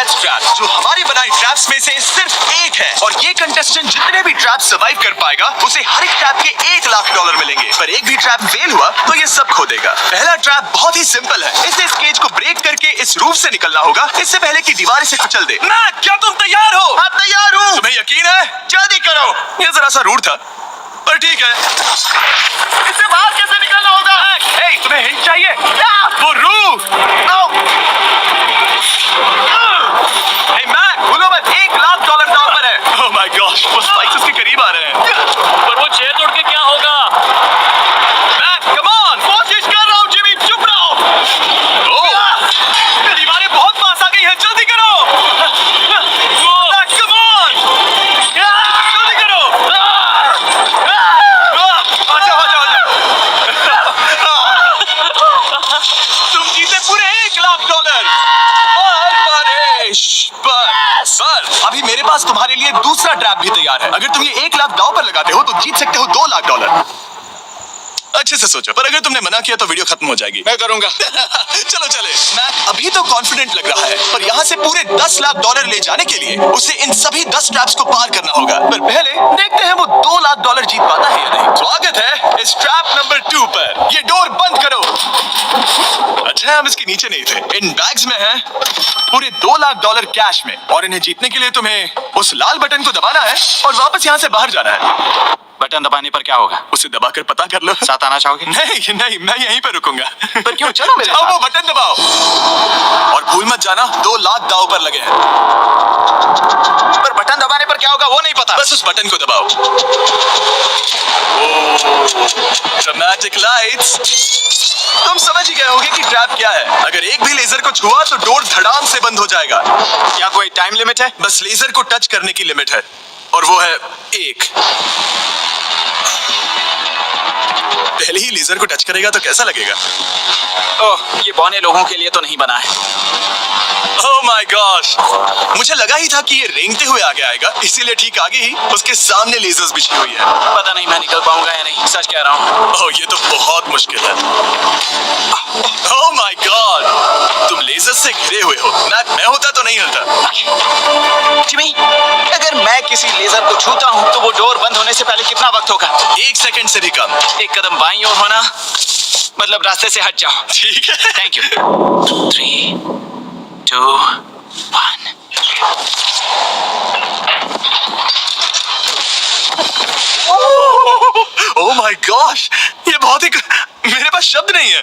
Death trap, जो हमारी बनाई ट्रैप्स में से सिर्फ एक है। और ये कंटेस्टेंट जितने भी ट्रैप सर्वाइव कर पाएगा उसे हर एक ट्रैप के $1 लाख मिलेंगे। पर एक भी ट्रैप फेल हुआ तो ये सब खो देगा। पहला ट्रैप बहुत ही सिंपल है, इसे इस केज को ब्रेक करके इस रूफ से निकलना होगा, इससे पहले कि दीवार इसे कुचल दे। मैक, क्या तुम तैयार हो? हाँ, तैयार हूँ। तुम्हें यकीन है? जल्दी करो। ये जरा सा रूड था, पर ठीक है। इससे बाहर कैसे निकलना होगा? हे, तुम्हें हिंट चाहिए? वो रूफ। हे मैक, भूलो मत, $1 लाख दांव पर है। ओह माय गॉश, वो स्पाइसेस के करीब आ रहे हैं। पर वो चेयर तोड़ के क्या होगा? मैक, कम ऑन, कोशिश कर रहा हूँ जिमी, चुप रहो। ओह, दीवारें बहुत पास आ गई हैं, जल्दी करो। मैक, कम ऑन, जल्दी करो। तुम जीते पूरे $1 लाख। पर अभी मेरे पास तुम्हारे लिए दूसरा ट्रैप भी तैयार है। अगर तुम ये $1 लाख दांव पर लगाते हो तो जीत सकते हो $2 लाख। अच्छे से सोचो, पर अगर तुमने मना किया तो वीडियो खत्म हो जाएगी। मैं करूंगा। चलो चले। मैक अभी तो कॉन्फिडेंट लग रहा है, पर यहाँ से पूरे $10 लाख ले जाने के लिए उसे इन सभी 10 ट्रैप्स को पार करना होगा। पर पहले देखते हैं वो $2 लाख जीत पाता है या नहीं। स्वागत है इस ट्रैप नंबर 2 पर। ये डोर बंद करो। अच्छा, हम इसके नीचे नहीं थे। इन बैग्स में है पूरे $2 लाख कैश में, और इन्हें जीतने के लिए तुम्हें उस लाल बटन को दबाना है और वापस यहाँ से बाहर जाना है। बटन दबाने पर क्या होगा? उसे दबाकर पता कर लो। साथ आना चाहोगे? नहीं नहीं, मैं यहीं पर रुकूंगा। पर क्यों? चलो मेरे साथ। वो बटन दबाओ और भूल मत जाना, $2 लाख दांव पर लगे हैं। पर बटन दबाने पर क्या होगा वो नहीं पता। बस उस बटन को दबाओ। Dramatic lights. तुम समझ ही गए होगे कि ट्रैप क्या है। अगर एक भी लेजर को छुआ तो डोर धड़ाम से बंद हो जाएगा। क्या कोई टाइम लिमिट है? बस लेजर को टच करने की लिमिट है, और वो है 1। पहले ही लेजर को टच करेगा तो कैसा लगेगा? ओह, ये बौने लोगों के लिए तो नहीं बना है। ओह माय गॉश, मुझे लगा ही था कि ये रेंगते हुए आगे आएगा, इसीलिए ठीक आगे ही उसके सामने लेजर्स बिछी हुई है। पता नहीं मैं निकल पाऊंगा या नहीं, सच कह रहा हूँ। ओह, ये तो बहुत मुश्किल है। ओह माय गॉड, तुम लेजर से घिरे हुए हो। मैं होता तो नहीं हिलता। जिमी, अगर मैं किसी लेजर को छूता हूँ तो वो डोर बंद होने से पहले कितना वक्त होगा? 1 सेकंड से भी कम। एक कदम बाईं ओर होना, मतलब रास्ते से हट जाओ। ठीक है, thank you. 3, 2, 1। Oh my gosh, ये बहुत ही, मेरे पास शब्द नहीं है।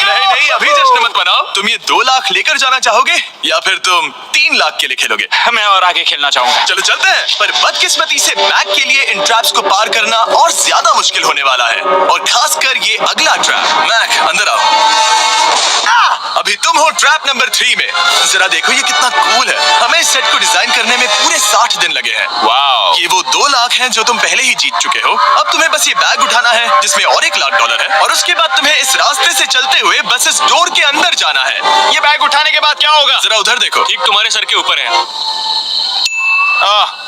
नहीं, अभी जश्न मत मनाओ। तुम ये 2 लाख लेकर जाना चाहोगे या फिर तुम 3 लाख के लिए खेलोगे? मैं और आगे खेलना चाहूंगा। चलो चलते हैं। पर बदकिस्मती से मैक के लिए इन ट्रैप्स को पार करना और ज्यादा मुश्किल होने वाला है, और खासकर ये अगला ट्रैप। मैक, अंदर आओ। अभी तुम हो ट्रैप नंबर 3 में। जरा देखो ये कितना कूल है। हमें इस सेट को डिजाइन करने में पूरे 60 दिन लगे हैं। वाओ, ये वो $2 लाख हैं जो तुम पहले ही जीत चुके हो। अब तुम्हें बस ये बैग उठाना है जिसमें और $1 लाख है, और उसके बाद तुम्हें इस रास्ते से चलते हुए बस इस डोर के अंदर जाना है। ये बैग उठाने के बाद क्या होगा? जरा उधर देखो। ठीक तुम्हारे सर के ऊपर है।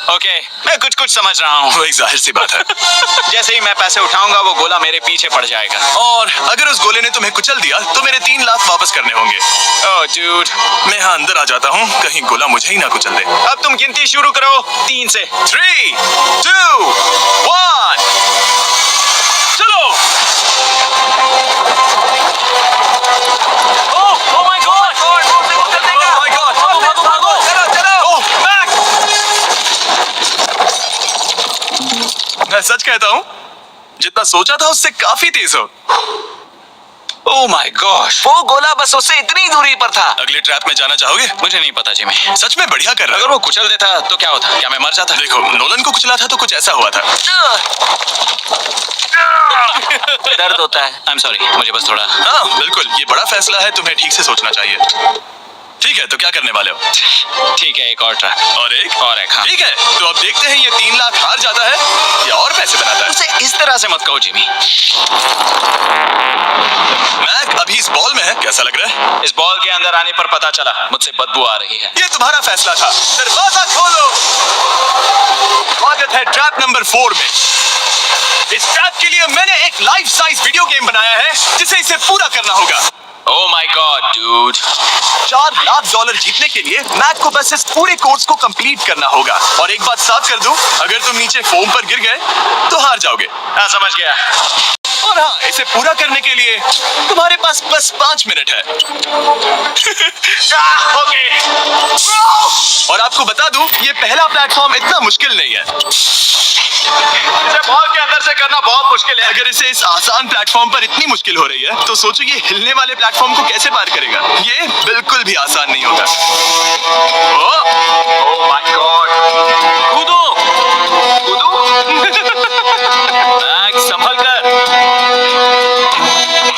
ओके, मैं कुछ समझ रहा हूँ। वो एक जाहिर सी बात है। जैसे ही मैं पैसे उठाऊंगा वो गोला मेरे पीछे पड़ जाएगा, और अगर उस गोले ने तुम्हें कुचल दिया तो मेरे 3 लाख वापस करने होंगे। ओह डूड, मैं यहाँ अंदर आ जाता हूँ, कहीं गोला मुझे ही ना कुचल दे। अब तुम गिनती शुरू करो 3 से। 3, 2, 1, चलो। ओह माय गॉड, मैं सच कहता हूँ, जितना सोचा था उससे काफी तेज हो। ओह माय गॉश, वो गोला बस उससे इतनी दूरी पर था। अगले ट्रैप में जाना चाहोगे? मुझे नहीं पता जिमी। सच में बढ़िया कर रहा है। अगर वो कुचल देता तो क्या होता? क्या मैं मर जाता? देखो, नोलन को कुचला था तो कुछ ऐसा हुआ था। दर्द होता है। आई एम सॉरी, मुझे बस थोड़ा। हाँ बिल्कुल, ये बड़ा फैसला है, तुम्हें ठीक से सोचना चाहिए। ठीक है, तो क्या करने वाले हो? ठीक है, एक और ट्रैप। और एक? और एक, हाँ। ठीक है, तो अब देखते हैं ये 3 लाख हार जाता है या और पैसे बनाता है। उसे इस तरह से मत कहो जिमी। मैक अभी इस बॉल में है, कैसा लग रहा है? इस बॉल के अंदर आने पर पता चला मुझसे बदबू आ रही है। ये तुम्हारा फैसला था। दरवाजा खोलो। स्वागत है ट्रैप नंबर 4 में। इस ट्रैप के लिए मैंने एक लाइफ साइज वीडियो गेम बनाया है जिसे इसे पूरा करना होगा। Oh my God dude. $4 lakh जीतने के लिए मैक को बस इस पूरे कोर्स को कंप्लीट करना होगा। और एक बात साफ कर दूं, अगर तुम नीचे फोम पर गिर गए तो हार जाओगे। हाँ, समझ गया। और हाँ, इसे पूरा करने के लिए तुम्हारे पास बस 5 मिनट है। ओके। और आपको बता दूं, ये पहला प्लेटफॉर्म इतना मुश्किल नहीं है। इसे बॉल के अंदर से करना बहुत मुश्किल है। अगर इसे इस आसान प्लेटफॉर्म पर इतनी मुश्किल हो रही है तो सोचो ये हिलने वाले प्लेटफॉर्म को कैसे पार करेगा। ये बिल्कुल भी आसान नहीं होगा। Oh my God. कूदो। मैक संभल कर।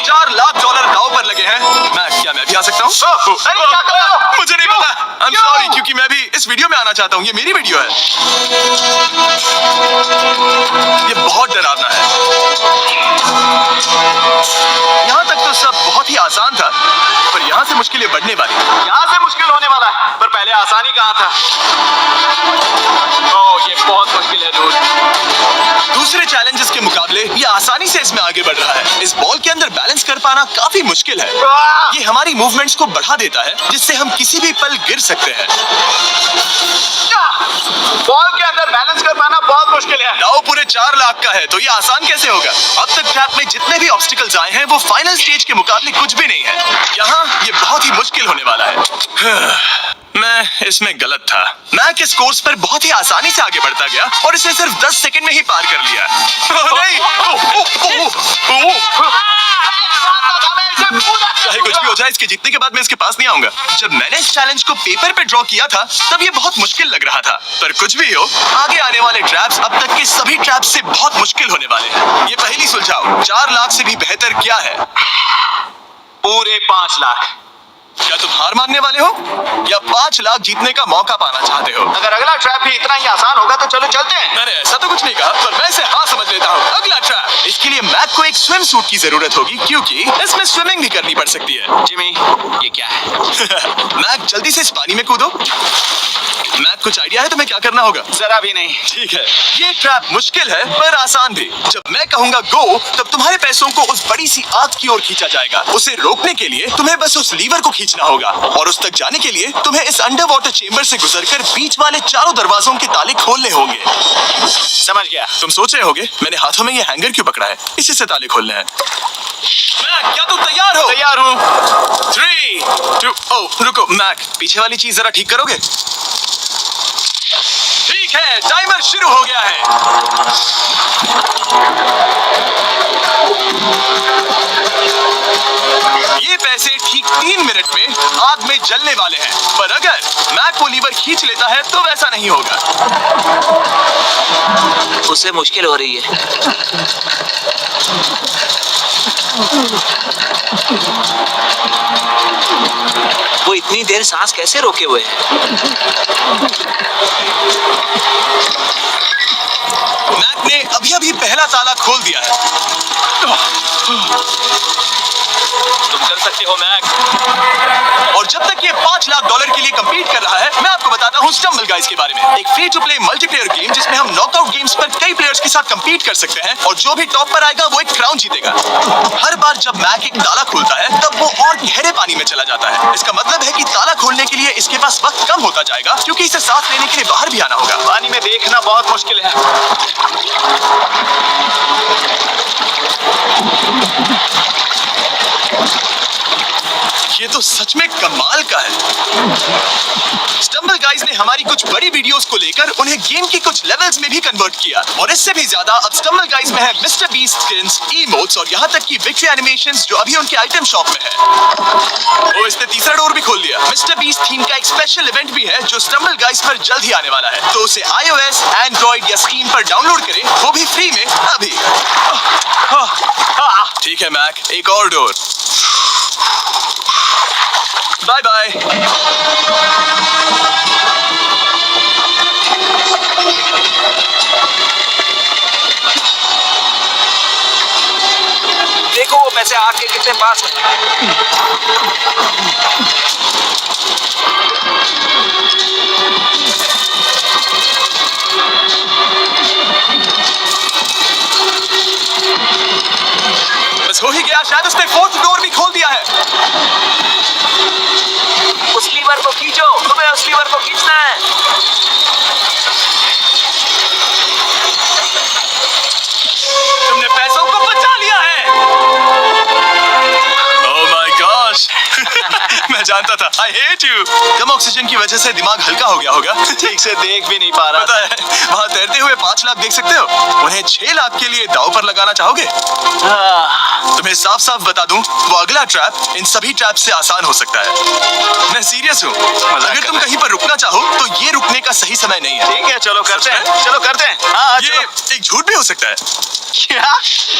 $4 लाख दांव पर लगे हैं। मैक, क्या मैं भी आ सकता हूँ? अरे क्या कर रहे हो? मुझे नहीं पता। I'm क्यों? sorry, क्योंकि मैं भी इस वीडियो में आना चाहता हूँ। ये मेरी वीडियो है। ये बहुत डरावना है। यहाँ तक तो सब बहुत ही आसान था, पर यहाँ से मुश्किलें बढ़ने वाली। यहाँ से मुश्किल होने वाला है, पर पहले आसानी कहाँ था? ओह, ये बहुत मुश्किल है डूड। दूसरे चैलेंजेस के मुकाबले ये आसानी से इसमें आगे बढ़ रहा है। इस बॉल के अंदर बैलेंस कर पाना काफी मुश्किल है। ये हमारी मूवमेंट्स को बढ़ा देता है, जिससे हम किसी भी पल गिर सकते हैं। बॉल के अंदर बैलेंस कर पाना बहुत मुश्किल है। दाव पूरे 4 लाख का है, तो ये आसान कैसे होगा? अब तक ट्रैप में जितने भी ऑब्स्टिकल्स आए हैं वो फाइनल स्टेज के मुकाबले कुछ भी नहीं है। यहाँ ये बहुत ही मुश्किल होने वाला है। मैं इसमें गलत था। मैक इस कोर्स पर बहुत ही आसानी से आगे बढ़ता गया और इसे सिर्फ 10 सेकंड में ही पार कर लिया। नहीं! चाहे कुछ भी हो जाए, इसके जीतने के बाद मैं इसके पास नहीं आऊंगा। जब मैंने इस चैलेंज को पेपर पे ड्रॉ किया था तब ये बहुत मुश्किल लग रहा था, पर कुछ भी हो, आगे आने वाले ट्रैप्स अब तक के सभी ट्रैप्स से बहुत मुश्किल होने वाले हैं। ये पहली सुलझाओ, 4 लाख से भी बेहतर क्या है? पूरे 5 लाख। क्या तुम हार मानने वाले हो या 5 लाख जीतने का मौका पाना चाहते हो? अगर अगला ट्रैप भी इतना ही आसान होगा तो चलो चलते हैं। मैंने ऐसा तो कुछ नहीं कहा, पर मैं इसे हाँ समझ लेता हूँ। अगला ट्रैप। इसके लिए मैक को एक स्विम सूट की जरूरत होगी, क्योंकि इसमें स्विमिंग भी करनी पड़ सकती है। जिमी, ये क्या है? मैक, जल्दी से इस पानी में कूदो। मैक, कुछ आइडिया है तुम्हें क्या करना होगा? जरा भी नहीं। ठीक है, ये ट्रैप मुश्किल है पर आसान भी। जब मैं कहूंगा गो, तब तुम्हारे पैसों को उस बड़ी सी आग की ओर खींचा जाएगा। उसे रोकने के लिए तुम्हें बस उस लीवर को खींचना होगा, और उस तक जाने के लिए तुम्हें इस अंडर वाटर चेंबर से गुजरकर बीच वाले चारों दरवाजों के ताले खोलने होंगे। समझ गया। तुम सोच रहे होगे मैंने हाथों में ये हैंगर क्यों पकड़ा है? इसी से ताले खोलने हैं। मैक, क्या तुम तैयार हो? तैयार हूँ। 3, 2, ओह रुको मैक, पीछे वाली चीज जरा ठीक करोगे? ठीक है, टाइमर शुरू हो गया है। ये पैसे ठीक 3 मिनट में आग में जलने वाले हैं, पर अगर मैक वो लीवर खींच लेता है तो वैसा नहीं होगा। उसे मुश्किल हो रही है। वो इतनी देर सांस कैसे रोके हुए है? मैक ने अभी पहला ताला खोल दिया है। तुम कर सकते हो मैक। और जब तक ये $5 लाख के लिए कंपीट कर रहा है, मैं आपको बताता हूँ स्टम्बल गाइज के बारे में। एक free to play multiplayer game जिसमें हम नॉकआउट गेम्स पर कई प्लेयर्स के साथ कंपीट कर सकते हैं, और जो भी टॉप पर आएगा वो एक क्राउन जीतेगा। हर बार जब मैक एक ताला खोलता है तब वो और गहरे पानी में चला जाता है। इसका मतलब है कि ताला खोलने के लिए इसके पास वक्त कम होता जाएगा, क्योंकि इसे सांस लेने के लिए बाहर भी आना होगा। पानी में देखना बहुत मुश्किल है। ये तो सच में कमाल का है। स्टम्बल गाइज ने हमारी कुछ बड़ी वीडियोस को लेकर उन्हें गेम की कुछ लेवल्स में भी कन्वर्ट किया, और इससे भी ज्यादा अब स्टम्बल गाइज में है मिस्टर बीस्ट स्किन्स, इमोट्स और यहाँ तक की विक्ट्री एनिमेशंस जो अभी उनके आइटम शॉप में है। और इसने तीसरा डोर भी खोल दिया। मिस्टर बीस्ट थीम का एक स्पेशल इवेंट भी है जो स्टम्बल गाइज पर जल्द ही आने वाला है, तो उसे iOS, Android या Steam पर डाउनलोड करें, वो भी फ्री में अभी। ठीक है मैक, एक और डोर। Bye bye. देखो वो पैसे आग के कितने पास है। बस हो ही गया, शायद उसने 4th डोर भी खोल दिया है। जानता था। I hate you। Come oxygen की वजह से दिमाग हल्का हो गया होगा। ठीक से देख भी नहीं पा रहा। पता है, वहाँ तैरते हुए 5 लाख देख सकते हो, उन्हें 6 लाख के लिए दांव पर लगाना चाहोगे? तुम्हें साफ साफ बता दूं, वो अगला ट्रैप इन सभी ट्रैप से आसान हो सकता है। मैं सीरियस हूँ। अगर तुम कहीं पर रुकना चाहो तो ये रुकने का सही समय नहीं है। ठीक है, चलो करते हैं, चलो करते हैं। हाँ, ये चलो। एक झूठ भी हो सकता है। क्या?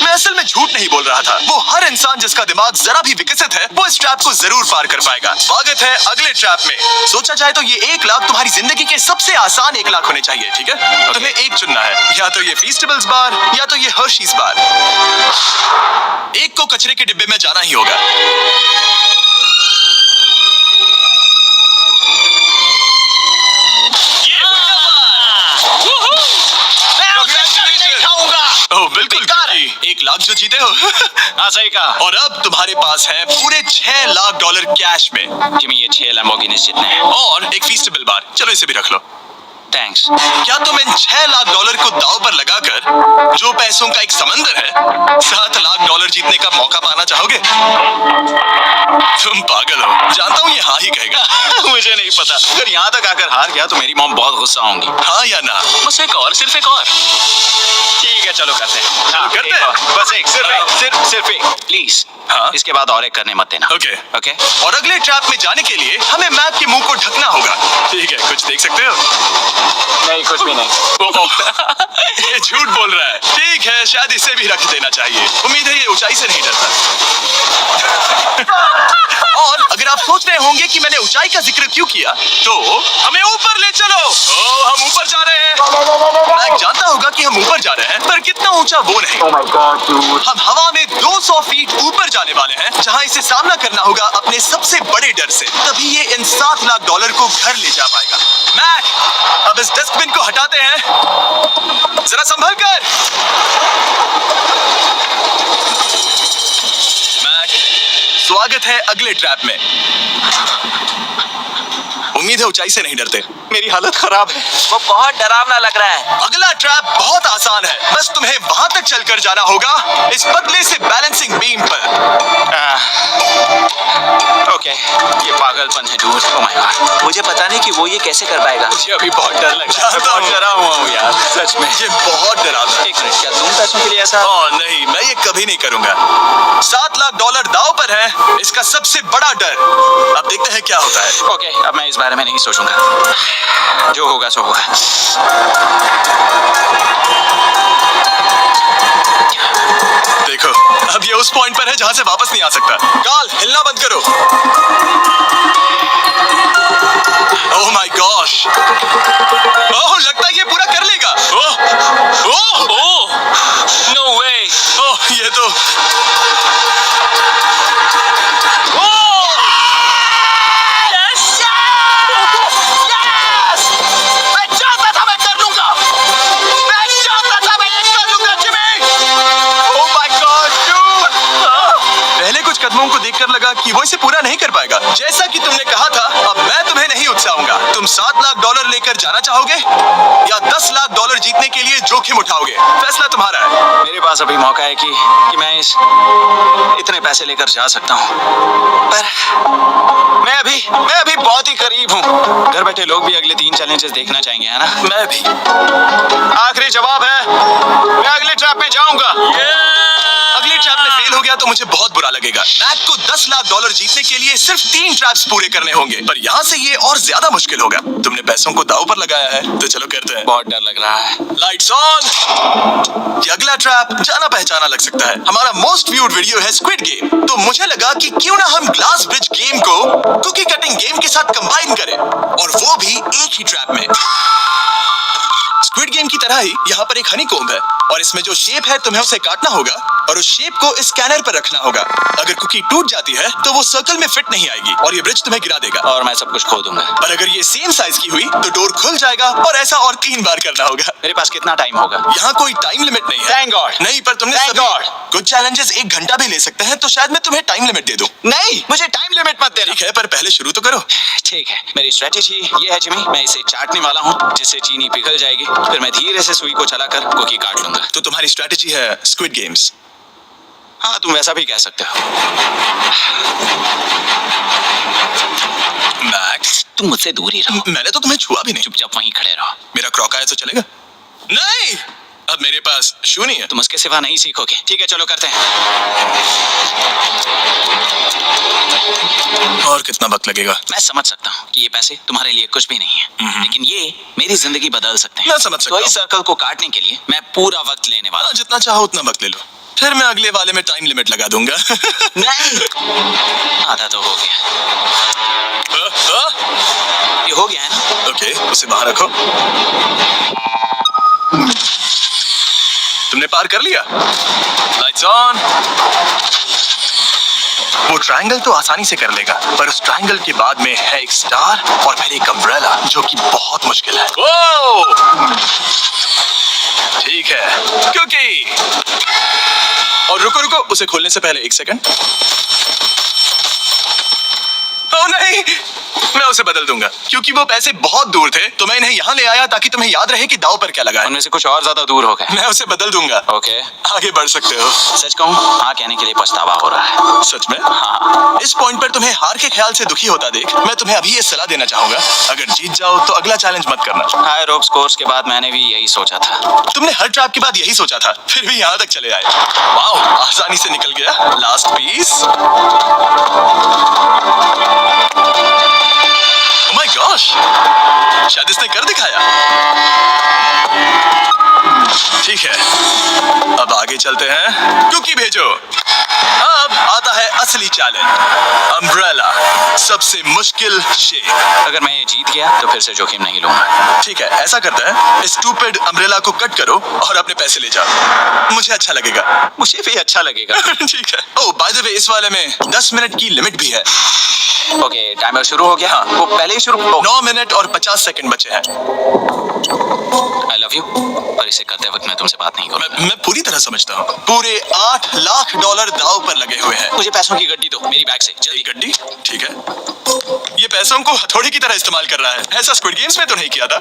मैं असल में झूठ नहीं बोल रहा था। वो हर इंसान जिसका दिमाग जरा भी विकसित है, वो इस ट्रैप को जरूर पार कर पाएगा। स्वागत है अगले ट्रैप में। सोचा जाए तो ये 1 लाख तुम्हारी जिंदगी के सबसे आसान 1 लाख होने चाहिए, ठीक है? तुम्हें एक चुनना है, या तो ये फीस्टेबल्स बार या तो ये हर्शीज बार। एक को कचरे के डिब्बे में जाना ही होगा। ओह बिल्कुल, 1 लाख जो जीते हो। हाँ, सही कहा। और अब तुम्हारे पास है पूरे 6 लाख डॉलर कैश में। जिमी, ये 6 लैम्बोर्गिनी जितने हैं। और एक फीस्टेबल बार, चलो इसे भी रख लो। थैंक्स। क्या तुम इन 6 लाख डॉलर को दांव पर लगाकर, जो पैसों का एक समंदर है, 7 लाख डॉलर जीतने का मौका पाना चाहोगे? तुम पागल हो, जानता हूँ ये हाँ ही कहेगा। मुझे नहीं पता। अगर यहाँ तक आकर हार गया तो मेरी मॉम बहुत गुस्सा होंगी। हाँ या ना? बस एक और, सिर्फ एक और। ठीक है, चलो करते हैं। हाँ, करते एक हैं। और। बस एक, सिर्फ एक, प्लीज। हाँ? इसके बाद और एक करने मत देना। ओके। ओके। और अगले ट्रैप में जाने के लिए हमें मैप के मुंह को ढकना होगा। ठीक है, कुछ देख सकते हो? नहीं, कुछ भी नहीं। ये झूठ बोल रहा है। ठीक है, शायद इसे भी रख देना चाहिए। उम्मीद है ये ऊंचाई से नहीं डरता। और अगर आप सोच रहे होंगे कि मैंने ऊंचाई का जिक्र क्यों किया, तो हमें ऊपर ले चलो। ओह, हम ऊपर जा रहे हैं। मैं जानता होगा कि हम ऊपर जा रहे हैं, पर कितना ऊंचा वो नहीं। हम हवा में 200 फीट ऊपर जाने वाले हैं, जहां इसे सामना करना होगा अपने सबसे बड़े डर से। तभी ये इन 7 लाख डॉलर को घर ले जा पाएगा। मैक, अब इस डस्टबिन को हटाते हैं। जरा संभल कर। मैक, स्वागत है अगले ट्रैप में। उम्मीद है ऊंचाई से नहीं डरते। मेरी हालत खराब है। वो बहुत डरावना लग रहा है। अगला ट्रैप बहुत आसान है, बस तुम्हें वहां तक चलकर जाना होगा, इस पतले से बैलेंसिंग बीम पर। ओके, ये पागलपन है डूड। Oh my God. मुझे पता नहीं कि वो ये कैसे कर पाएगा। मुझे अभी बहुत डर लग रहा है। जानता हूँ। बहुत डरा हुआ हूँ यार, सच में। ये बहुत डरावना है। एक मिनट, क्या तुम पैसों के लिए ऐसा? ओह नहीं, मैं ये कभी नहीं करूंगा। 7 लाख डॉलर दांव पर है, इसका सबसे बड़ा डर। अब देखते हैं क्या होता है। ओके, अब मैं इस बारे में नहीं सोचूंगा। जो होगा सो होगा। देखो, अब ये उस पॉइंट पर है जहां से वापस नहीं आ सकता। काल, हिलना बंद करो। ओह माय गॉश। ओह, लगता है ये पूरा कर लेगा। ओह, ओह, ओह, नो वे। ओह, ये तो कदमों को देखकर लगा कि वो इसे पूरा नहीं कर पाएगा। जैसा कि तुमने कहा था, अब मैं तुम्हें नहीं उकसाऊंगा। तुम 7 लाख डॉलर लेकर जाना चाहोगे या 10 लाख डॉलर जीतने के लिए जोखिम उठाओगे? फैसला तुम्हारा है। मेरे पास अभी मौका है कि मैं इतने पैसे लेकर जा सकता हूँ, पर मैं अभी बहुत ही करीब हूँ। घर बैठे लोग भी अगले 3 चैलेंजेस देखना चाहेंगे, है ना? मैं भी। आखिरी जवाब है, मैं अगले ट्रैप में जाऊंगा। अगले ट्रैप में फेल हो गया तो मुझे बहुत बुरा लगेगा। मैक को 10 लाख डॉलर जीतने के लिए सिर्फ 3 ट्रैप्स पूरे करने होंगे, पर यहाँ से ये और ज्यादा मुश्किल होगा। तुमने पैसों को दांव पर लगाया है, तो चलो करते हैं। बहुत डर लग रहा है। Lights on. ये अगला ट्रैप जाना पहचाना लग सकता है। हमारा मोस्ट व्यूड वीडियो है स्क्विड गेम, तो मुझे लगा कि क्यों ना हम ग्लास ब्रिज गेम को कुकी कटिंग गेम के साथ कंबाइन करें, और वो भी एक ही ट्रैप में। स्क्विड गेम की तरह ही यहाँ पर एक हनीकॉम्ब है, और इसमें जो शेप है तुम्हें उसे काटना होगा और उस शेप को इस स्कैनर पर रखना होगा। अगर कुकी टूट जाती है तो वो सर्कल में फिट नहीं आएगी और ये ब्रिज तुम्हें गिरा देगा, और मैं सब कुछ खो दूंगा। पर अगर ये सेम साइज की हुई तो डोर खुल जाएगा, और ऐसा और 3 बार करना होगा। मेरे पास कितना टाइम होगा? यहाँ कोई टाइम लिमिट नहीं है। Thank God. नहीं, पर तुमने Thank God. कुछ चैलेंजेस 1 घंटा भी ले सकते हैं, तो शायद मैं तुम्हें टाइम लिमिट दे दूं। नहीं, मुझे टाइम लिमिट मत देना। ठीक है, पर पहले शुरू तो करो। ठीक है, मेरी स्ट्रेटेजी ये है जिमी, मैं इसे चाटने वाला हूँ जिससे चीनी पिघल जाएगी, फिर मैं धीरे से सुई को चलाकर कुकी काट लूंगा। तो तुम्हारी स्ट्रेटेजी है स्क्विड गेम्स। हाँ, तुम वैसा भी कह सकते हो। मैक्स, तुम मुझसे दूर ही रहो। मैंने तो तुम्हें छुआ भी नहीं। चुपचाप वहीं खड़े रहो। मेरा क्रॉक आया तो चलेगा? नहीं, अब मेरे पास शू नहीं है। तुम उसके सिवा नहीं सीखोगे। ठीक है, चलो करते हैं। और कितना वक्त लगेगा? मैं समझ सकता हूँ कि ये पैसे तुम्हारे लिए कुछ भी नहीं है, लेकिन ये मेरी जिंदगी बदल सकते हैं। मैं समझ सकता तो इस हूँ। सर्कल को काटने के लिए मैं पूरा वक्त लेने वाला हाँ, जितना चाहो उतना वक्त ले लो, फिर मैं अगले वाले में टाइम लिमिट लगा दूंगा। नहीं, आधा तो हो गया। ये हो गया है ना? ओके, उसे बाहर रखो। तुमने पार कर लिया। Lights on. वो ट्रायंगल तो आसानी से कर लेगा, पर उस ट्रायंगल के बाद में है एक स्टार और फिर एक अम्ब्रेला, जो कि बहुत मुश्किल है। वो ठीक है, क्योंकि और रुको रुको, उसे खोलने से पहले 1 सेकंड। ओह नहीं, मैं उसे बदल दूंगा, क्योंकि वो पैसे बहुत दूर थे, तो मैं इन्हें यहाँ ले आया ताकि तुम्हें याद रहे कि दाव पर क्या लगा है। उनमें से कुछ और ज्यादा दूर हो गए। मैं उसे बदल दूंगा। ओके, आगे बढ़ सकते हो। सच कहूँ, हाँ कहने के लिए पछतावा हो रहा है। सच में? हाँ, इस पॉइंट पर तुम्हें हार के ख्याल से दुखी होता देख, मैं तुम्हें अभी ये सलाह देना चाहूंगा, अगर जीत जाओ तो अगला चैलेंज मत करना। हाई रोप्स कोर्स के बाद मैंने भी यही सोचा था। तुमने हर ट्रैप के बाद यही सोचा था, फिर भी यहाँ तक चले आए। वाओ, आसानी से निकल गया। Last piece. Oh my gosh, शायद इसने कर दिखाया। ठीक है, अब आगे चलते हैं। कुकी भेजो। अब आता है असली चैलेंज, अम्ब्रेला, सबसे मुश्किल शेप। अगर मैं ये जीत गया तो फिर से जोखिम नहीं लूंगा। ठीक है, ऐसा करते हैं, इस स्टूपिड अम्ब्रेला को कट करो और अपने पैसे ले जाओ। मुझे अच्छा लगेगा। मुझे भी अच्छा लगेगा। ठीक है। ओह बाय द वे, इस वाले में 10 मिनट की लिमिट भी है। ओके, टाइमर शुरू हो गया। हाँ। वो पहले ही शुरू। 9 मिनट और 50 सेकंड बचे हैं। आई लव यू, पर इसे करते वक्त मैं तुमसे बात नहीं करूंगा। मैं पूरी तरह समझता हूँ। पूरे $8 लाख दाव पर लगे हुए हैं। मुझे पैसों की गड्डी दो मेरी बैग से, जल्दी। एक गड्डी? ठीक है। ये पैसों को हथौड़े की तरह इस्तेमाल कर रहा है। ऐसा स्क्विड गेम्स में तो नहीं किया था।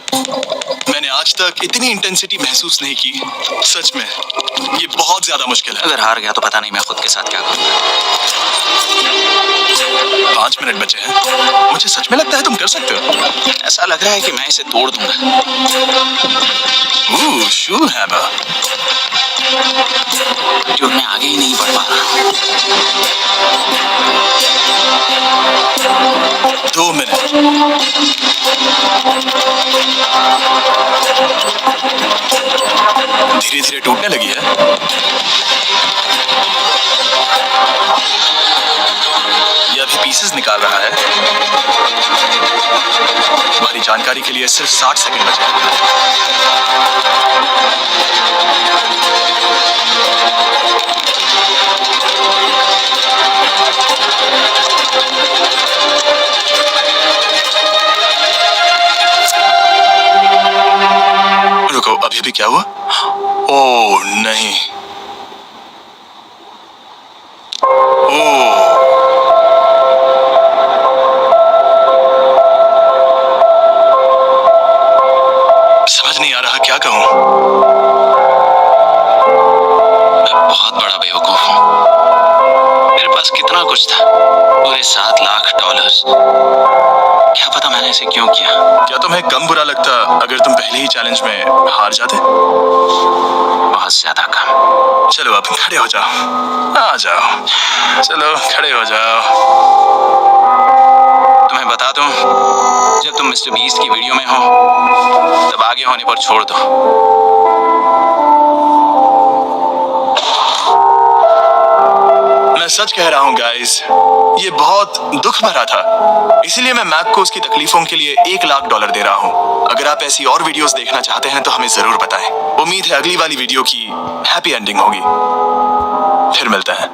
मैंने आज तक इतनी इंटेंसिटी महसूस नहीं की। सच में ये बहुत ज्यादा मुश्किल है। अगर हार गया तो पता नहीं मैं खुद के साथ क्या करूंगा। 5 मिनट बचे हैं। मुझे सच में लगता है तुम कर सकते हो। ऐसा लग रहा है कि मैं इसे तोड़ दूंगा। शू हैमर। जो मैं आगे ही नहीं बढ़ पा रहा। 2 मिनट। धीरे धीरे टूटने लगी है। ये अभी पीसेस निकाल रहा है। हमारी जानकारी के लिए सिर्फ 60 सेकंड बचे हैं। रुको, अभी भी क्या हुआ? ओह नहीं। ओह, समझ नहीं आ रहा क्या कहूं। मैं बहुत बड़ा बेवकूफ हूँ। मेरे पास कितना कुछ था, पूरे $7 लाख। क्या पता मैंने इसे क्यों किया। क्या तुम्हें कम बुरा लगता अगर तुम पहले ही चैलेंज में हार जाते? बहुत ज्यादा कम। चलो अब खड़े हो जाओ। आ जाओ, चलो खड़े हो जाओ। तुम्हें बता दूं, जब तुम मिस्टर बीस्ट की वीडियो में हो तब आगे होने पर छोड़ दो। मैं सच कह रहा हूँ गाइस, ये बहुत दुख भरा था। इसीलिए मैं मैक को उसकी तकलीफों के लिए $1 लाख दे रहा हूँ। अगर आप ऐसी और वीडियोस देखना चाहते हैं तो हमें जरूर बताएं। उम्मीद है अगली वाली वीडियो की हैप्पी एंडिंग होगी। फिर मिलते हैं।